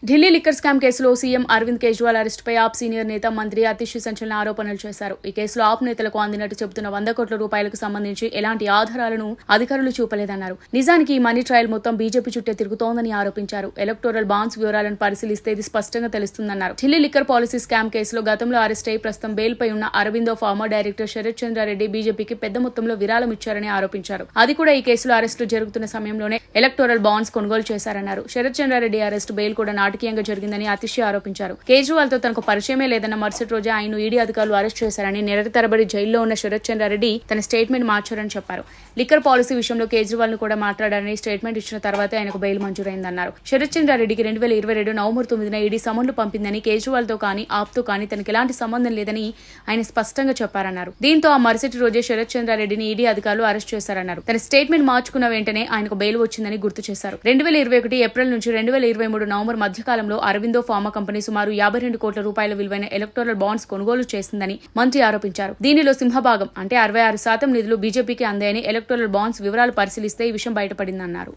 Delhi liquor scam కేసులో CM Arvind Kejriwal అరెస్టుపై ఆప్ senior నేత మంత్రి అతిష్ సంచలన ఆరోపణలు చేశారు. ఈ కేసులో ఆప్ నేతలకు అందినట్టు చెబుతున్న 100 కోట్ల రూపాయలకు సంబంధించి ఎలాంటి ఆధారాలను అధికారులు చూపలేదన్నారు. నిజానికి ఈ మనీ ట్రయల్ మొత్తం బీజేపీ చుట్టే తిరుగుతోందని ఆరోపించారు. ఎలక్టోరల్ బాండ్స్ వివరాలను పరిశీలిస్తే ఇది స్పష్టంగా తెలుస్తుందన్నారు. ఢిల్లీ లిక్కర్ పాలసీ స్కామ్ కేసులో గతంలో అరెస్ట్ అయి ప్రస్తుతం బెయిల్పై ఉన్న అరవిందో ఫార్మా డైరెక్టర్ శరత్ చంద్రారెడ్డి బీజేపీకి పెద్ద మొత్తంలో విరాళం ఇచ్చారని ఆరోపించారు. అది కూడా ఈ కేసులో అరెస్టులు జరుగుతున్న సమయంలోనే ఎలక్టోరల్ బాండ్స్ కొనుగోలు చేశారన్నారు. శరత్ చంద్రారెడ్డి అరెస్టు బెయిల్ కూడా నాటకీయంగా జరిగిందని అతిష్ ఆరోపించారు. కేజ్రీవాల్ తో తనకు పరిచయమే లేదన్న మరుసటి రోజే ఆయన ఈడీ అధికారులు అరెస్ట్ చేశారని, నెలల తరబడి జైల్లో ఉన్న శరత్ చంద్రారెడ్డి తన స్టేట్మెంట్ మార్చారని చెప్పారు. లిక్కర్ పాలసీ విషయంలో కేజ్రీవాల్ ను కూడా మాట్లాడారని, స్టేట్మెంట్ ఇచ్చిన తర్వాతే ఆయనకు బెయిల్ మంజూరైందన్నారు. శరత్ చంద్రారెడ్డికి 2022 నవంబర్ 9న ఈడీ సమన్లు పంపిందని, కేజ్రీవాల్ తో కానీ ఆప్ తో కానీ తనకి ఎలాంటి సంబంధం లేదని ఆయన స్పష్టంగా చెప్పారన్నారు. దీంతో ఆ మరుసటి రోజే శరత్ చంద్రారెడ్డిని ఈడీ అధికారులు అరెస్ట్ చేశారన్నారు. తన స్టేట్మెంట్ మార్చుకున్న వెంటనే ఆయనకు బెయిల్ వచ్చిందని గుర్తు చేశారు. 2021 ఏప్రిల్ నుంచి 2023 నవంబర్ మధ్యకాలంలో అరవిందో ఫార్మా కంపెనీ సుమారు 52 కోట్ల రూపాయల విలువైన ఎలక్టోరల్ బాండ్స్ కొనుగోలు చేసిందని మంత్రి ఆరోపించారు. దీనిలో సింహభాగం అంటే 66% నిధులు బీజేపీకి అందాయని, ఎలక్టోరల్ బాండ్స్ వివరాలు పరిశీలిస్తే ఈ విషయం బయటపడిందన్నారు.